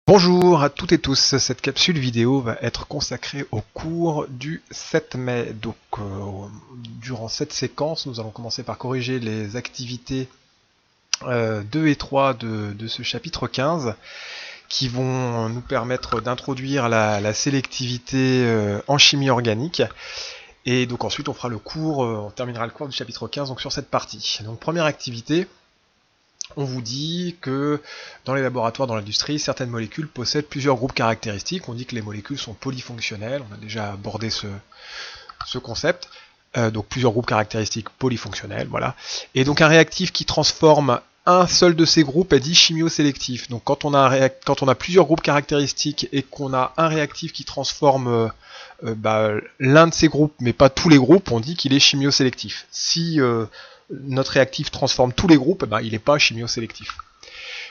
Bonjour à toutes et tous, cette capsule vidéo va être consacrée au cours du 7 mai. Durant cette séquence, nous allons commencer par corriger les activités 2 et 3 de ce chapitre 15 qui vont nous permettre d'introduire la sélectivité en chimie organique. Et donc ensuite on fera le cours, on terminera le cours du chapitre 15 donc sur cette partie. Donc première activité, on vous dit que dans les laboratoires, dans l'industrie, certaines molécules possèdent plusieurs groupes caractéristiques. On dit que les molécules sont polyfonctionnelles. On a déjà abordé ce concept. Donc plusieurs groupes caractéristiques polyfonctionnels, voilà. Et donc un réactif qui transforme un seul de ces groupes est dit chimiosélectif. Donc quand on a plusieurs groupes caractéristiques et qu'on a un réactif qui transforme l'un de ces groupes, mais pas tous les groupes, on dit qu'il est chimiosélectif. Si notre réactif transforme tous les groupes, il n'est pas chimiosélectif.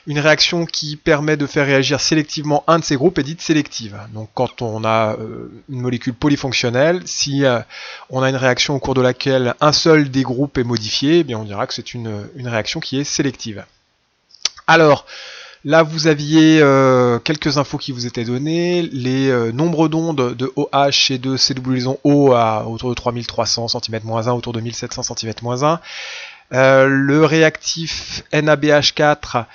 Une réaction qui permet de faire réagir sélectivement un de ces groupes est dite sélective. Donc quand on a une molécule polyfonctionnelle, si on a une réaction au cours de laquelle un seul des groupes est modifié, eh bien on dira que c'est une réaction qui est sélective. Alors, là, vous aviez quelques infos qui vous étaient données. Les nombres d'ondes de OH et de CW liaison O à autour de 3300 cm-1, autour de 1700 cm-1. Le réactif NaBH4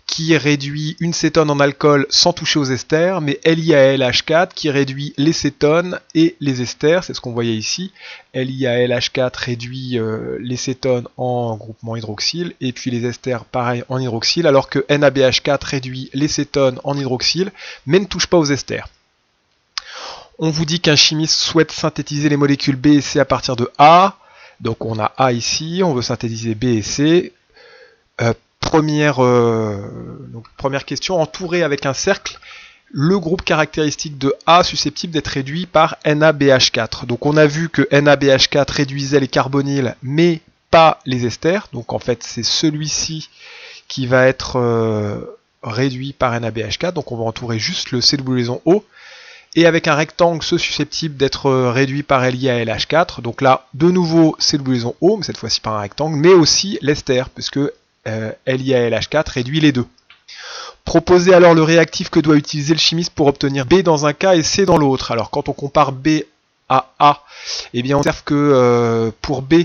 qui réduit une cétone en alcool sans toucher aux esters, mais LiAlH4 qui réduit les cétones et les esters, c'est ce qu'on voyait ici. LiAlH4 réduit les cétones en groupement hydroxyle, et puis les esters pareil en hydroxyle, alors que NaBH4 réduit les cétones en hydroxyle, mais ne touche pas aux esters. On vous dit qu'un chimiste souhaite synthétiser les molécules B et C à partir de A. Donc on a A ici, on veut synthétiser B et C. Première question, entouré avec un cercle, le groupe caractéristique de A susceptible d'être réduit par NaBH4. Donc on a vu que NaBH4 réduisait les carbonyles, mais pas les esters. Donc en fait c'est celui-ci qui va être réduit par NaBH4. Donc on va entourer juste le CW liaison O. Et avec un rectangle, ceux susceptibles d'être réduits par LiAlH4. Donc là, de nouveau, CW liaison O, mais cette fois-ci par un rectangle, mais aussi l'ester, puisque LiAlH4 réduit les deux. Proposez alors le réactif que doit utiliser le chimiste pour obtenir B dans un cas et C dans l'autre. Alors quand on compare B à A, eh bien on observe que pour B,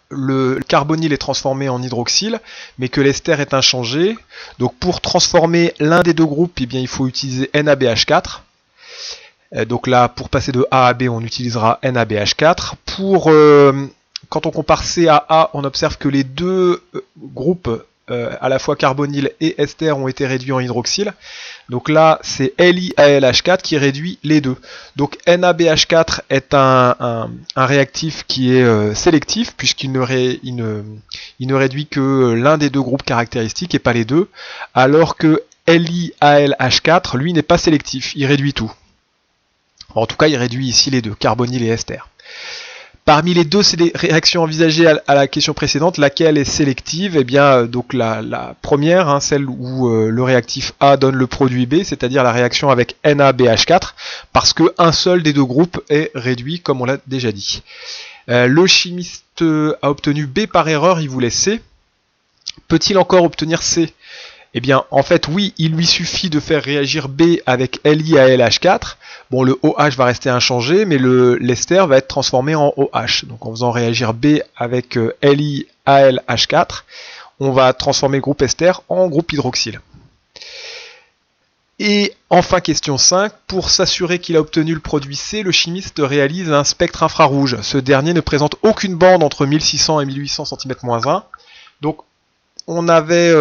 le carbonyle est transformé en hydroxyle, mais que l'ester est inchangé. Donc pour transformer l'un des deux groupes, eh bien, il faut utiliser NaBH4. Donc là, pour passer de A à B, on utilisera NaBH4. Quand on compare C à A, on observe que les deux groupes, à la fois carbonyle et ester, ont été réduits en hydroxyle. Donc là, c'est LiAlH4 qui réduit les deux. Donc NaBH4 est un réactif qui est sélectif, puisqu'il ne réduit que l'un des deux groupes caractéristiques et pas les deux, alors que LiAlH4, lui, n'est pas sélectif, il réduit tout. En tout cas, il réduit ici les deux, carbonyle et ester. Parmi les deux réactions envisagées à la question précédente, laquelle est sélective? Eh bien, donc la première, celle où le réactif A donne le produit B, c'est-à-dire la réaction avec NaBH4, parce qu'un seul des deux groupes est réduit, comme on l'a déjà dit. Le chimiste a obtenu B par erreur, il voulait C. Peut-il encore obtenir C? Eh bien, en fait, oui, il lui suffit de faire réagir B avec LiAlH4. Bon, le OH va rester inchangé, mais l'ester va être transformé en OH. Donc, en faisant réagir B avec LiAlH4, on va transformer le groupe ester en groupe hydroxyle. Et enfin, question 5, pour s'assurer qu'il a obtenu le produit C, le chimiste réalise un spectre infrarouge. Ce dernier ne présente aucune bande entre 1600 et 1800 cm-1. Donc, on avait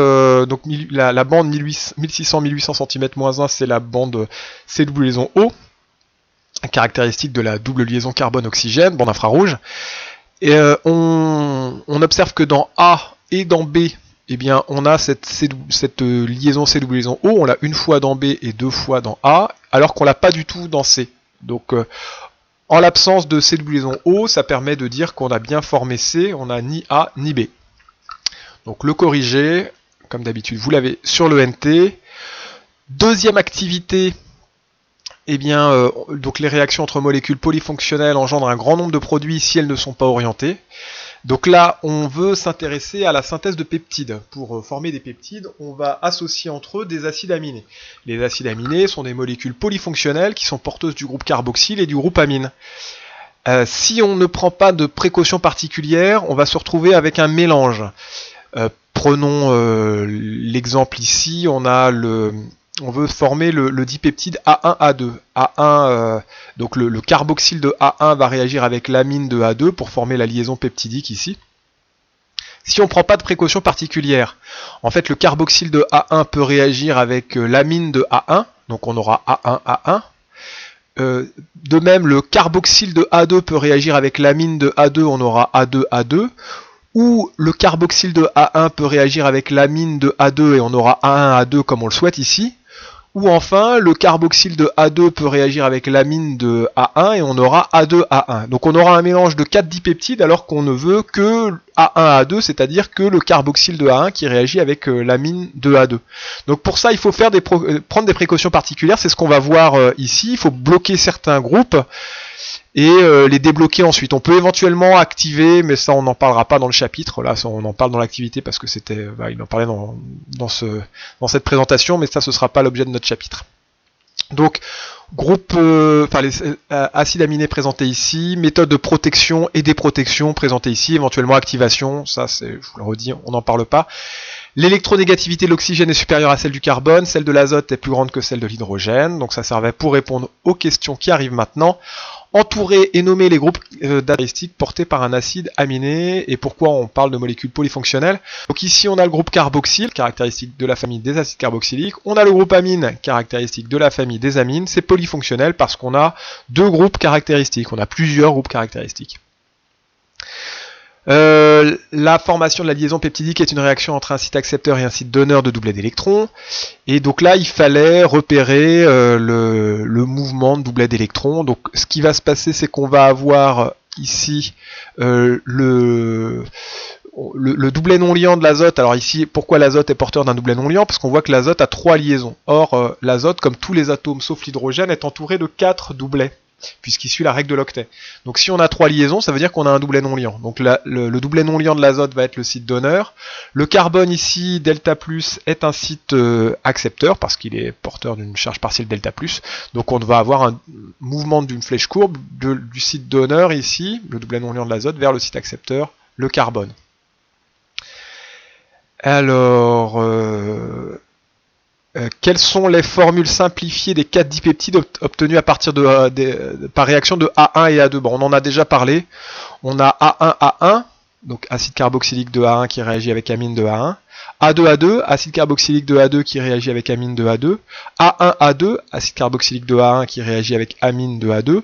la bande 1600-1800 cm-1, c'est la bande CW liaison O, caractéristique de la double liaison carbone-oxygène, bande infrarouge. Et on observe que dans A et dans B, eh bien, on a cette liaison CW liaison O, on l'a une fois dans B et deux fois dans A, alors qu'on l'a pas du tout dans C. Donc, en l'absence de CW liaison O, ça permet de dire qu'on a bien formé C, on n'a ni A ni B. Donc le corriger, comme d'habitude, vous l'avez sur le NT. Deuxième activité, eh bien, donc les réactions entre molécules polyfonctionnelles engendrent un grand nombre de produits si elles ne sont pas orientées. Donc là, on veut s'intéresser à la synthèse de peptides. Pour former des peptides, on va associer entre eux des acides aminés. Les acides aminés sont des molécules polyfonctionnelles qui sont porteuses du groupe carboxyle et du groupe amine. Si on ne prend pas de précautions particulières, on va se retrouver avec un mélange. Prenons l'exemple ici, on veut former le dipeptide A1A2. A1, donc le carboxyle de A1 va réagir avec l'amine de A2 pour former la liaison peptidique ici. Si on ne prend pas de précautions particulières, en fait le carboxyle de A1 peut réagir avec l'amine de A1, donc on aura A1A1. De même, le carboxyle de A2 peut réagir avec l'amine de A2, on aura A2A2. Ou le carboxyle de A1 peut réagir avec l'amine de A2 et on aura A1A2 comme on le souhaite ici. Ou enfin, le carboxyle de A2 peut réagir avec l'amine de A1 et on aura A2A1. Donc on aura un mélange de 4 dipeptides alors qu'on ne veut que A1A2, c'est-à-dire que le carboxyle de A1 qui réagit avec l'amine de A2. Donc pour ça, il faut prendre des précautions particulières, c'est ce qu'on va voir ici. Il faut bloquer certains groupes et les débloquer ensuite. On peut éventuellement activer, mais ça on n'en parlera pas dans le chapitre, là on en parle dans l'activité parce que il en parlait dans cette présentation, mais ça ce sera pas l'objet de notre chapitre. Donc groupe, les acides aminés présentés ici, méthode de protection et déprotection présentée ici, éventuellement activation, ça c'est, je vous le redis, on n'en parle pas. L'électronégativité de l'oxygène est supérieure à celle du carbone, celle de l'azote est plus grande que celle de l'hydrogène, donc ça servait pour répondre aux questions qui arrivent maintenant. Entourer et nommer les groupes caractéristiques portés par un acide aminé, et pourquoi on parle de molécules polyfonctionnelles. Donc ici on a le groupe carboxyle, caractéristique de la famille des acides carboxyliques, on a le groupe amine, caractéristique de la famille des amines, c'est polyfonctionnel parce qu'on a deux groupes caractéristiques, on a plusieurs groupes caractéristiques. La formation de la liaison peptidique est une réaction entre un site accepteur et un site donneur de doublet d'électrons. Et donc là, il fallait repérer le mouvement de doublet d'électrons. Donc ce qui va se passer, c'est qu'on va avoir ici le doublet non liant de l'azote. Alors ici, pourquoi l'azote est porteur d'un doublet non liant? Parce qu'on voit que l'azote a 3 liaisons. Or, l'azote, comme tous les atomes sauf l'hydrogène, est entouré de 4 doublets, puisqu'il suit la règle de l'octet. Donc si on a 3 liaisons, ça veut dire qu'on a un doublet non liant. Donc le doublet non liant de l'azote va être le site donneur. Le carbone ici, delta+, est un site accepteur, parce qu'il est porteur d'une charge partielle delta+. Donc on va avoir un mouvement d'une flèche courbe du site donneur ici, le doublet non liant de l'azote, vers le site accepteur, le carbone. Alors... quelles sont les formules simplifiées des 4 dipeptides obtenues à partir par réaction de A1 et A2? Bon, on en a déjà parlé. On a A1A1, donc acide carboxylique de A1 qui réagit avec amine de A1. A2A2, acide carboxylique de A2 qui réagit avec amine de A2. A1A2, acide carboxylique de A1 qui réagit avec amine de A2.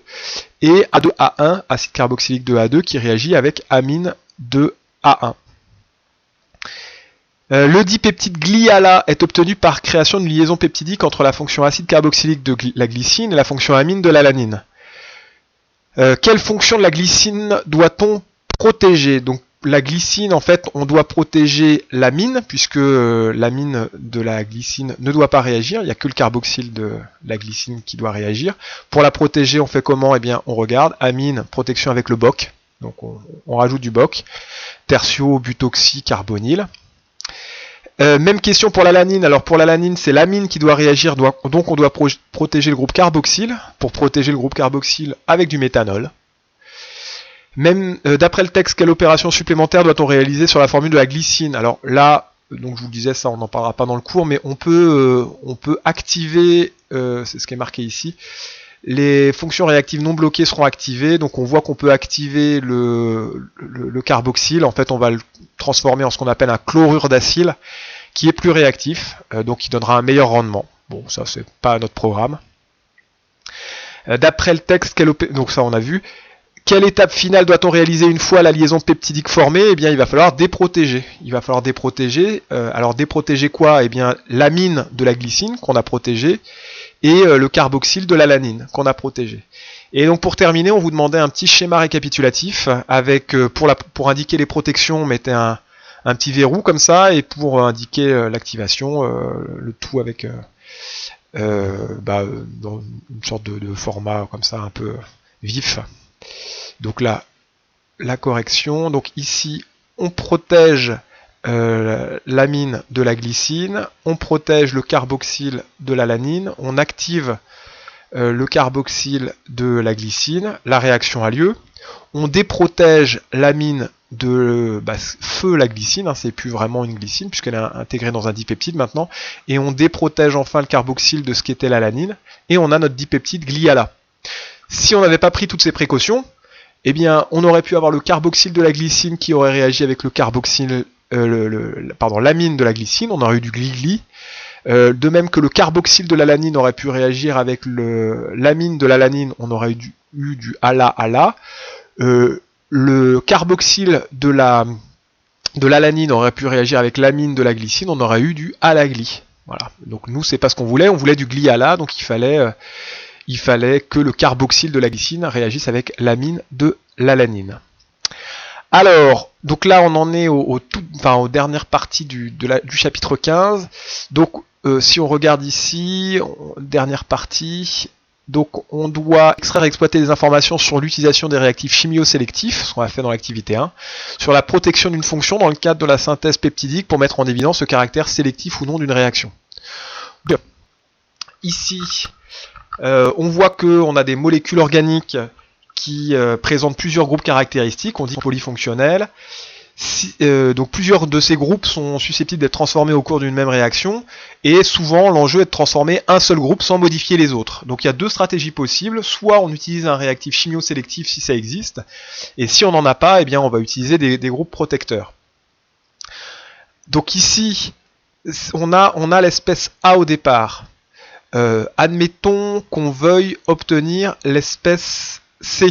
Et A2A1, acide carboxylique de A2 qui réagit avec amine de A1. Le dipeptide gliala est obtenu par création d'une liaison peptidique entre la fonction acide carboxylique de la glycine et la fonction amine de l'alanine. Quelle fonction de la glycine doit-on protéger? Donc la glycine, en fait, on doit protéger l'amine, puisque l'amine de la glycine ne doit pas réagir, il n'y a que le carboxyle de la glycine qui doit réagir. Pour la protéger, on fait comment? Eh bien, on regarde, amine, protection avec le BOC, donc on rajoute du BOC, tertio-butoxy-carbonyle. Même question pour l'alanine. Alors pour l'alanine, c'est l'amine qui doit réagir, donc on doit protéger le groupe carboxyle. Pour protéger le groupe carboxyle avec du méthanol. Même d'après le texte, quelle opération supplémentaire doit-on réaliser sur la formule de la glycine? Alors là, donc je vous le disais, ça on n'en parlera pas dans le cours, mais on peut activer, c'est ce qui est marqué ici, les fonctions réactives non bloquées seront activées, donc on voit qu'on peut activer le carboxyle, en fait on va le transformer en ce qu'on appelle un chlorure d'acyle, qui est plus réactif, donc qui donnera un meilleur rendement. Bon, ça c'est pas notre programme. D'après le texte, donc ça on a vu, quelle étape finale doit-on réaliser une fois la liaison peptidique formée? Eh bien il va falloir déprotéger. Alors déprotéger quoi? Eh bien l'amine de la glycine qu'on a protégée, et le carboxyle de l'alanine qu'on a protégé. Et donc pour terminer, on vous demandait un petit schéma récapitulatif avec pour indiquer les protections, on mettait un petit verrou comme ça, et pour indiquer l'activation, le tout avec dans une sorte de format comme ça un peu vif. Donc là, la correction. Donc ici, on protège l'amine de la glycine, on protège le carboxyle de l'alanine, on active le carboxyle de la glycine, la réaction a lieu, on déprotège l'amine de feu la glycine, c'est plus vraiment une glycine puisqu'elle est intégrée dans un dipeptide maintenant, et on déprotège enfin le carboxyle de ce qu'était l'alanine, et on a notre dipeptide gliala. Si on n'avait pas pris toutes ces précautions, eh bien on aurait pu avoir le carboxyle de la glycine qui aurait réagi avec le carboxyle, l'amine de la glycine, on aurait eu du gli-gli. De même que le carboxyle de l'alanine aurait pu réagir avec l'amine de l'alanine, on aurait eu du ala-ala. Le carboxyle de l'alanine aurait pu réagir avec l'amine de la glycine, on aurait eu du alagli. Voilà. Donc nous, c'est pas ce qu'on voulait, on voulait du gli-ala, donc il fallait que le carboxyle de la glycine réagisse avec l'amine de l'alanine. Alors, donc là on en est aux dernières parties du chapitre 15. Donc si on regarde ici, dernière partie, donc on doit extraire et exploiter des informations sur l'utilisation des réactifs chimio-sélectifs, ce qu'on a fait dans l'activité 1, sur la protection d'une fonction dans le cadre de la synthèse peptidique pour mettre en évidence le caractère sélectif ou non d'une réaction. Donc, ici, on voit qu'on a des molécules organiques qui présentent plusieurs groupes caractéristiques, on dit polyfonctionnels. Donc plusieurs de ces groupes sont susceptibles d'être transformés au cours d'une même réaction, et souvent l'enjeu est de transformer un seul groupe sans modifier les autres. Donc il y a deux stratégies possibles, soit on utilise un réactif chimio-sélectif si ça existe, et si on n'en a pas, eh bien on va utiliser des groupes protecteurs. Donc ici, on a l'espèce A au départ. Admettons qu'on veuille obtenir l'espèce C.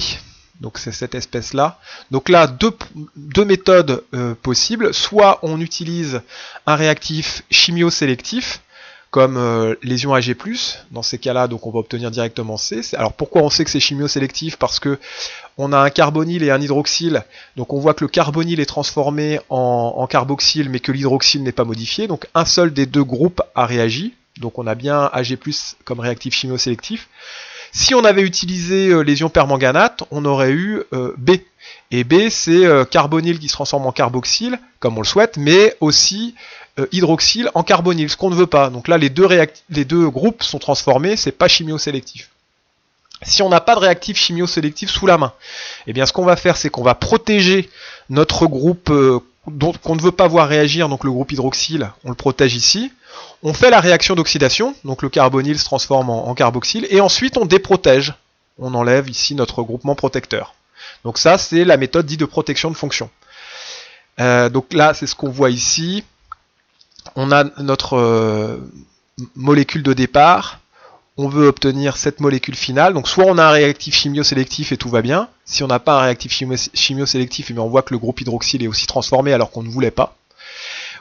Donc c'est cette espèce-là. Donc là, deux méthodes possibles. Soit on utilise un réactif chimio-sélectif, comme lésion Ag+. Dans ces cas-là, donc on va obtenir directement C. Alors pourquoi on sait que c'est chimio-sélectif? Parce que on a un carbonyle et un hydroxyle. Donc on voit que le carbonyle est transformé en carboxyle, mais que l'hydroxyle n'est pas modifié. Donc un seul des deux groupes a réagi. Donc on a bien Ag+ comme réactif chimio-sélectif. Si on avait utilisé lésion permanganate, on aurait eu B. Et B, c'est carbonyle qui se transforme en carboxyle, comme on le souhaite, mais aussi hydroxyle en carbonyle, ce qu'on ne veut pas. Donc là, les deux groupes sont transformés, c'est pas chimio-sélectif. Si on n'a pas de réactif chimio-sélectif sous la main, eh bien ce qu'on va faire, c'est qu'on va protéger notre groupe qu'on ne veut pas voir réagir, donc le groupe hydroxyle, on le protège ici. On fait la réaction d'oxydation, donc le carbonyle se transforme en carboxyle, et ensuite on déprotège. On enlève ici notre groupement protecteur. Donc ça, c'est la méthode dite de protection de fonction. Donc là, c'est ce qu'on voit ici. On a notre molécule de départ. On veut obtenir cette molécule finale. Donc soit on a un réactif chimio-sélectif et tout va bien. Si on n'a pas un réactif chimio-sélectif, on voit que le groupe hydroxyle est aussi transformé alors qu'on ne voulait pas.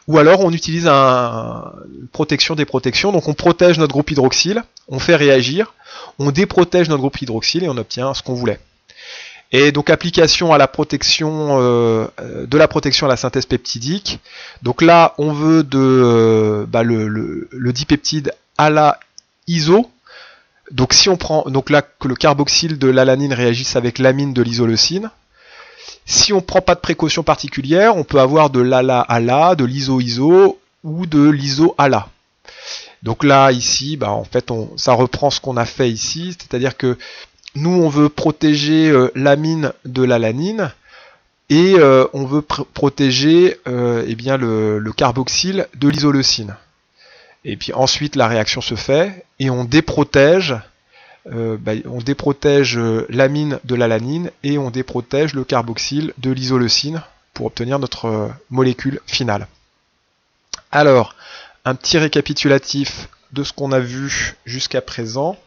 Ou alors on utilise une protection des protections, donc on protège notre groupe hydroxyle, on fait réagir, on déprotège notre groupe hydroxyle et on obtient ce qu'on voulait. Et donc application à la protection de la protection à la synthèse peptidique. Donc là on veut le dipeptide ala-iso. Donc si on prend là que le carboxyle de l'alanine réagisse avec l'amine de l'isoleucine. Si on ne prend pas de précautions particulières, on peut avoir de l'ala-ala, de l'iso-iso ou de l'iso-ala. Donc là, ici, en fait, ça reprend ce qu'on a fait ici, c'est-à-dire que nous, on veut protéger l'amine de l'alanine et on veut protéger le carboxyle de l'isoleucine. Et puis ensuite, la réaction se fait et on déprotège. On déprotège l'amine de l'alanine et on déprotège le carboxyle de l'isoleucine pour obtenir notre molécule finale. Alors, un petit récapitulatif de ce qu'on a vu jusqu'à présent.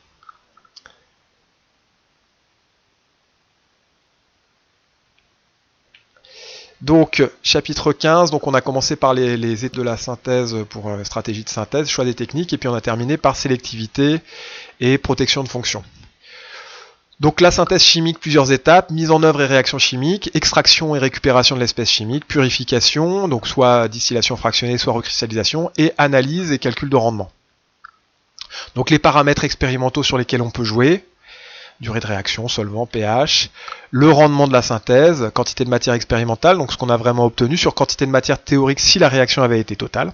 Donc, chapitre 15, donc on a commencé par les étapes de la synthèse pour stratégie de synthèse, choix des techniques, et puis on a terminé par sélectivité et protection de fonction. Donc la synthèse chimique, plusieurs étapes, mise en œuvre et réaction chimique, extraction et récupération de l'espèce chimique, purification, donc soit distillation fractionnée, soit recristallisation, et analyse et calcul de rendement. Donc les paramètres expérimentaux sur lesquels on peut jouer, durée de réaction, solvant, pH, le rendement de la synthèse, quantité de matière expérimentale, donc ce qu'on a vraiment obtenu, sur quantité de matière théorique si la réaction avait été totale.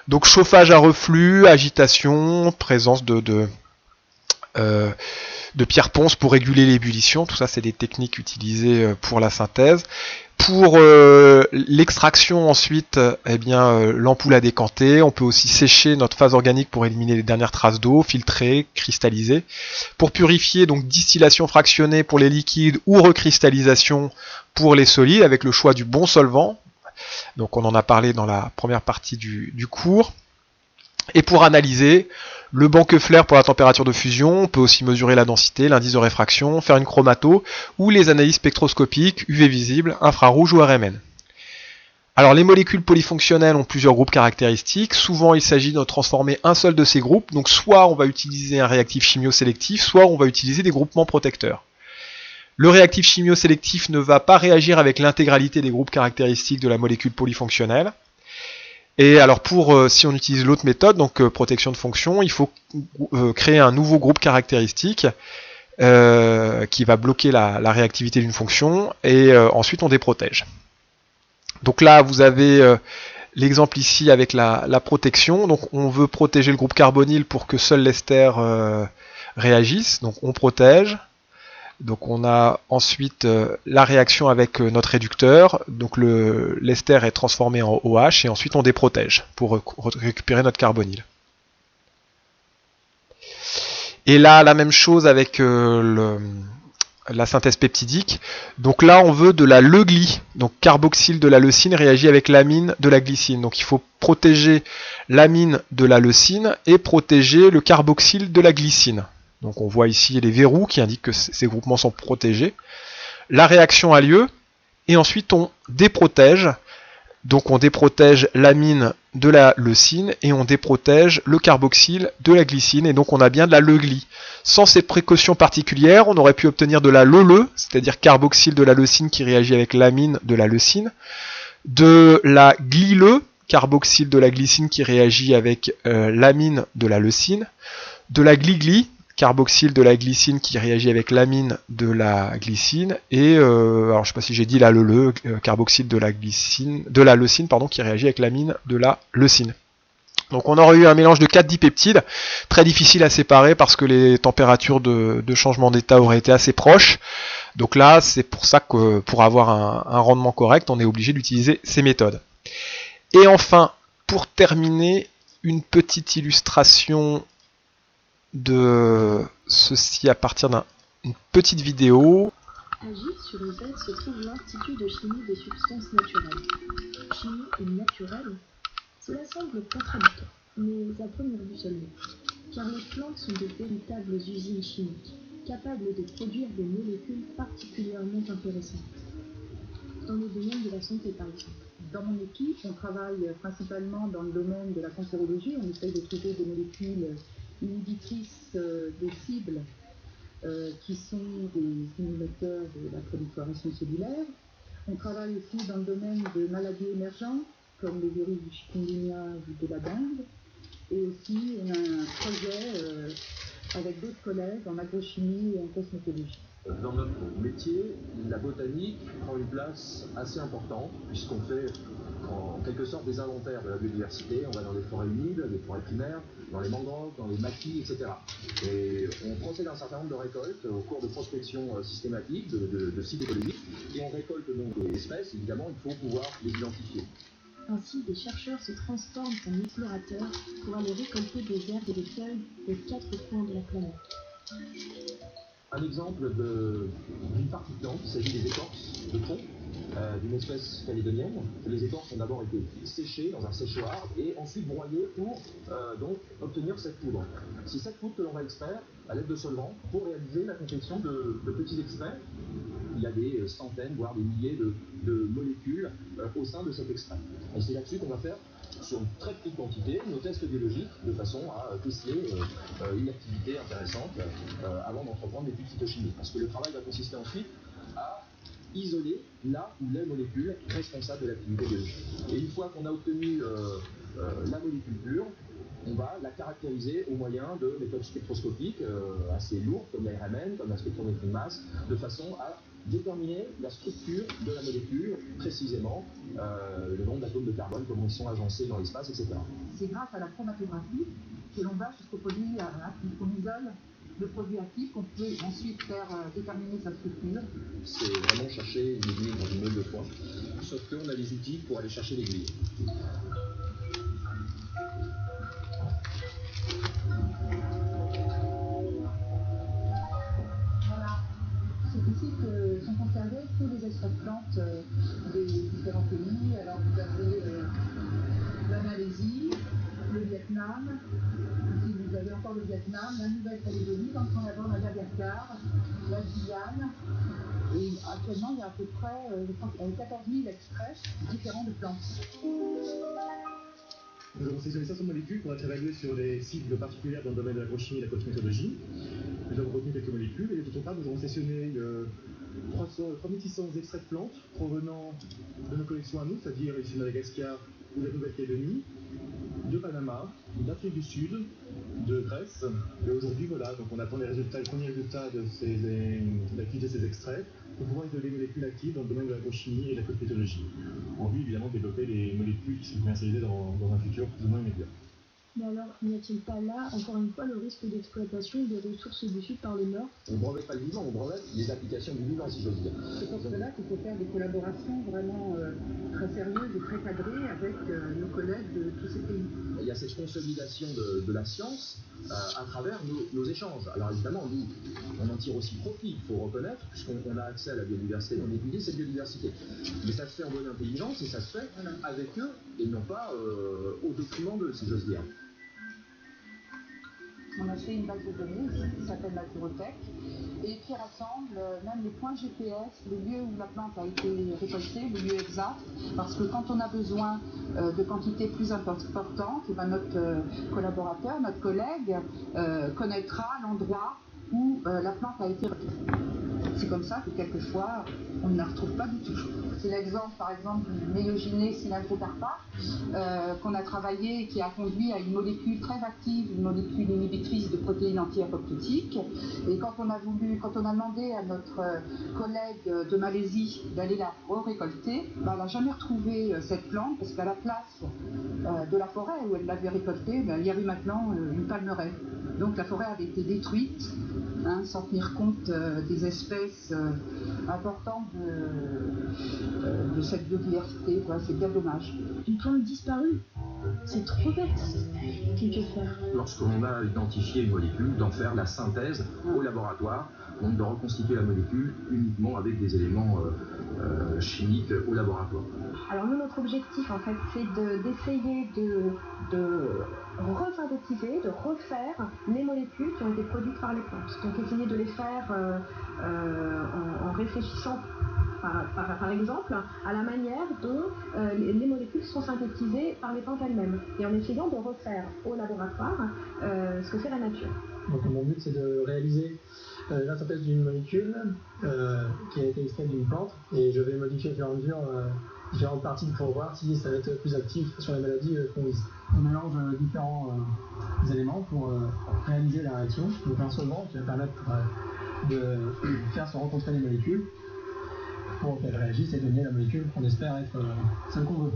Donc chauffage à reflux, agitation, présence de pierre-ponce pour réguler l'ébullition, tout ça c'est des techniques utilisées pour la synthèse. Pour l'extraction ensuite, eh bien l'ampoule à décanter, on peut aussi sécher notre phase organique pour éliminer les dernières traces d'eau, filtrer, cristalliser. Pour purifier, donc distillation fractionnée pour les liquides ou recristallisation pour les solides avec le choix du bon solvant. Donc on en a parlé dans la première partie du cours. Et pour analyser, le Banque-Flair pour la température de fusion, on peut aussi mesurer la densité, l'indice de réfraction, faire une chromato, ou les analyses spectroscopiques, UV visible, infrarouge ou RMN. Alors les molécules polyfonctionnelles ont plusieurs groupes caractéristiques, souvent il s'agit de transformer un seul de ces groupes, donc soit on va utiliser un réactif chimio-sélectif, soit on va utiliser des groupements protecteurs. Le réactif chimio-sélectif ne va pas réagir avec l'intégralité des groupes caractéristiques de la molécule polyfonctionnelle. Et alors si on utilise l'autre méthode, donc protection de fonction, il faut créer un nouveau groupe caractéristique qui va bloquer la réactivité d'une fonction et ensuite on déprotège. Donc là vous avez l'exemple ici avec la protection, donc on veut protéger le groupe carbonyle pour que seul l'ester réagisse, donc on protège. Donc on a ensuite la réaction avec notre réducteur, donc l'ester est transformé en OH et ensuite on déprotège pour récupérer notre carbonyle. Et là la même chose avec la synthèse peptidique. Donc là on veut de la leugli, donc carboxyle de la leucine réagit avec l'amine de la glycine. Donc il faut protéger l'amine de la leucine et protéger le carboxyle de la glycine. Donc on voit ici les verrous qui indiquent que ces groupements sont protégés. La réaction a lieu et ensuite on déprotège. Donc on déprotège l'amine de la leucine et on déprotège le carboxyle de la glycine et donc on a bien de la leugli. Sans ces précautions particulières, on aurait pu obtenir de la leule, c'est-à-dire carboxyle de la leucine qui réagit avec l'amine de la leucine, de la glyle, carboxyle de la glycine qui réagit avec l'amine de la leucine, de la gligli, carboxyle de la glycine qui réagit avec l'amine de la glycine et alors je sais pas si j'ai dit la leule, carboxyle de la leucine pardon, qui réagit avec l'amine de la leucine. Donc on aurait eu un mélange de 4 dipeptides, très difficile à séparer parce que les températures de changement d'état auraient été assez proches. Donc là c'est pour ça que pour avoir un rendement correct on est obligé d'utiliser ces méthodes. Et enfin pour terminer une petite illustration de ceci à partir d'une petite vidéo. Agir sur une bête se trouve l'Institut de chimie des substances naturelles. Chimie et naturelle, cela semble contradictoire, mais à première vue seulement, car les plantes sont de véritables usines chimiques, capables de produire des molécules particulièrement intéressantes. Dans le domaine de la santé, par exemple. Dans mon équipe, on travaille principalement dans le domaine de la cancérologie. On essaye de trouver des molécules inhibitrices des cibles qui sont des stimulateurs de la prolifération cellulaire. On travaille aussi dans le domaine de maladies émergentes, comme les virus du chikungunya ou de la dengue. Et aussi, on a un projet avec d'autres collègues en agrochimie et en cosmétologie. Dans notre métier, la botanique prend une place assez importante, puisqu'on fait en quelque sorte des inventaires de la biodiversité. On va dans les forêts humides, les forêts primaires, dans les mangroves, dans les maquis, etc. Et on procède à un certain nombre de récoltes au cours de prospection systématique de sites écologiques. Et on récolte donc des espèces, évidemment, il faut pouvoir les identifier. Ainsi, des chercheurs se transforment en explorateurs pour aller récolter des herbes et des feuilles des 4 coins de la planète. Un exemple d'une partie de plante, il s'agit des écorces de thon d'une espèce calédonienne. Les écorces ont d'abord été séchées dans un séchoir et ensuite broyées pour donc obtenir cette poudre. C'est cette poudre que l'on va extraire à l'aide de solvants pour réaliser la confection de petits extraits. Il y a des centaines, voire des milliers de molécules au sein de cet extrait. Et c'est là-dessus qu'on va faire, sur une très petite quantité, nos tests biologiques, de façon à tester une activité intéressante avant d'entreprendre l'étude phytochimique. Parce que le travail va consister ensuite à isoler la ou les molécules responsables de l'activité biologique. Et une fois qu'on a obtenu la molécule pure, on va la caractériser au moyen de méthodes spectroscopiques assez lourdes, comme l'ARMN, comme la spectrométrie de masse, de façon à déterminer la structure de la molécule, précisément le nombre d'atomes de carbone, comment ils sont agencés dans l'espace, etc. C'est grâce à la chromatographie que l'on va jusqu'au produit actif, on isole le produit actif qu'on peut ensuite faire déterminer sa structure. C'est vraiment chercher une aiguille dans une meule de foin, sauf qu'on a les outils pour aller chercher l'aiguille. Voilà, c'est ici que sont conservés tous les extraits de plantes des différents pays. Alors vous avez la Malaisie, le Vietnam, ici vous avez encore le Vietnam, la Nouvelle-Calédonie, dans son avant Madagascar, la Guyane. Et actuellement, il y a à peu près, je crois qu'il y a 14 000 extraits différents de plantes. Nous avons sélectionné 500 molécules pour être évaluées sur des cibles particulières dans le domaine de l'agrochimie et de la cosmétologie. Nous avons retenu quelques molécules et d'autre part, nous avons sélectionné 3600 extraits de plantes provenant de nos collections à nous, c'est-à-dire ici de Madagascar ou de la Nouvelle-Calédonie, de Panama, d'Afrique du Sud, de Grèce. Et aujourd'hui, voilà, donc on attend les premiers résultats de l'activité de ces extraits pour pouvoir isoler les molécules actives dans le domaine de l'agrochimie et de la cosmétologie. En vue évidemment de développer les molécules qui sont commercialisées dans un futur plus ou moins immédiat. Mais alors, n'y a-t-il pas là, encore une fois, le risque d'exploitation des ressources du Sud par les morts? On ne brevette pas le vivant, on brevette les applications du vivant, si j'ose dire. C'est pour cela qu'il faut faire des collaborations vraiment très sérieuses et très cadrées avec nos collègues de tous ces pays. Il y a cette consolidation de la science à travers nos échanges. Alors évidemment, nous, on en tire aussi profit, il faut reconnaître, puisqu'on a accès à la biodiversité, on étudie cette biodiversité. Mais ça se fait en bonne intelligence et ça se fait avec eux et non pas au détriment d'eux, si j'ose dire. On a fait une base de données ici qui s'appelle Naturotech et qui rassemble même les points GPS, les lieux où la plante a été récoltée, le lieu exact, parce que quand on a besoin de quantités plus importantes, et ben notre collaborateur, notre collègue connaîtra l'endroit où la plante a été récoltée. C'est comme ça que quelquefois on ne la retrouve pas du tout. C'est l'exemple par exemple du méioginée cylindrocarpa qu'on a travaillé et qui a conduit à une molécule très active, une molécule inhibitrice de protéines anti-apoptotiques. Et quand on a demandé à notre collègue de Malaisie d'aller la récolter, ben, elle n'a jamais retrouvé cette plante parce qu'à la place de la forêt où elle l'avait récoltée, ben, il y avait maintenant une palmeraie. Donc la forêt avait été détruite, sans tenir compte des espèces importantes de cette biodiversité. C'est bien dommage. Une plante disparue, c'est trop bête. Qu'est-ce que faire? Lorsqu'on a identifié une molécule, d'en faire la synthèse au laboratoire, donc de reconstituer la molécule uniquement avec des éléments chimiques au laboratoire. Alors nous, notre objectif en fait, c'est d'essayer de resynthétiser, de refaire les molécules qui ont été produites par les plantes. Donc essayer de les faire en réfléchissant par exemple à la manière dont les molécules sont synthétisées par les plantes elles-mêmes et en essayant de refaire au laboratoire ce que fait la nature. Donc mon but c'est de réaliser la synthèse d'une molécule qui a été extraite d'une plante et je vais modifier au fur et à mesure différentes parties pour voir si ça va être plus actif sur les maladies qu'on vise. On mélange différents éléments pour réaliser la réaction, donc un solvant qui va permettre de faire se rencontrer les molécules pour qu'elles réagissent et donner la molécule qu'on espère être celle qu'on veut.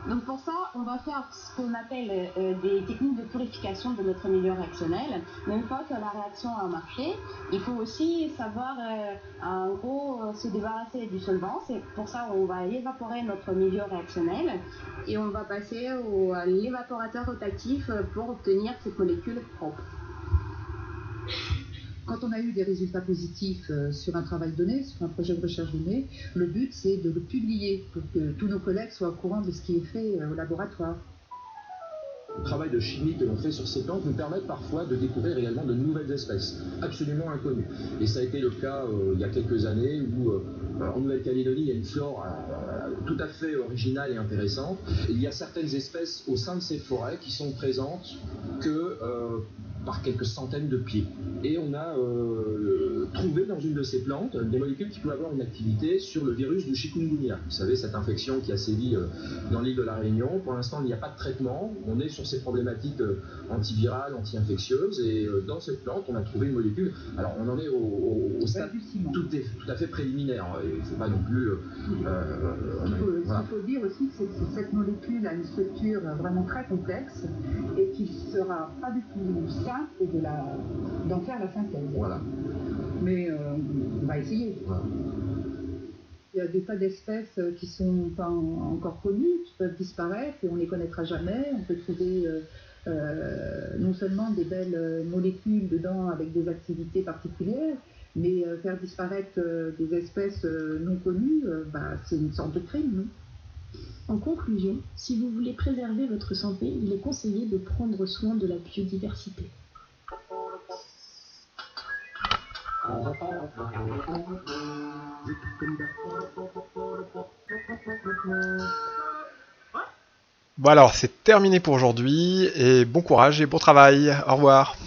Donc pour ça, on va faire ce qu'on appelle des techniques de purification de notre milieu réactionnel. Mais une fois que la réaction a marché, il faut aussi savoir en gros se débarrasser du solvant. C'est pour ça qu'on va évaporer notre milieu réactionnel et on va passer à l'évaporateur rotatif pour obtenir cette molécule propre. Quand on a eu des résultats positifs sur un travail donné, sur un projet de recherche donné, le but c'est de le publier pour que tous nos collègues soient au courant de ce qui est fait au laboratoire. Le travail de chimie que l'on fait sur ces plantes nous permet parfois de découvrir également de nouvelles espèces, absolument inconnues. Et ça a été le cas il y a quelques années où en Nouvelle-Calédonie il y a une flore tout à fait originale et intéressante. Et il y a certaines espèces au sein de ces forêts qui sont présentes que par quelques centaines de pieds. Et on a trouvé dans une de ces plantes des molécules qui pouvaient avoir une activité sur le virus du chikungunya. Vous savez, cette infection qui a sévi dans l'île de la Réunion. Pour l'instant, il n'y a pas de traitement. On est sur ces problématiques antivirales, anti-infectieuses. Et dans cette plante, on a trouvé une molécule. Alors, on en est au stade tout à fait préliminaire. Il ne faut pas non plus... Ce qu'il faut dire aussi, c'est que cette molécule a une structure vraiment très complexe et qu'il ne sera pas du tout simple d'en faire la synthèse. Voilà. Mais on va essayer. Voilà. Il y a des tas d'espèces qui ne sont pas encore connues, qui peuvent disparaître et on ne les connaîtra jamais. On peut trouver non seulement des belles molécules dedans avec des activités particulières, mais faire disparaître des espèces non connues, c'est une sorte de crime, non ? En conclusion, si vous voulez préserver votre santé, il est conseillé de prendre soin de la biodiversité. Bon alors, c'est terminé pour aujourd'hui, et bon courage et bon travail. Au revoir.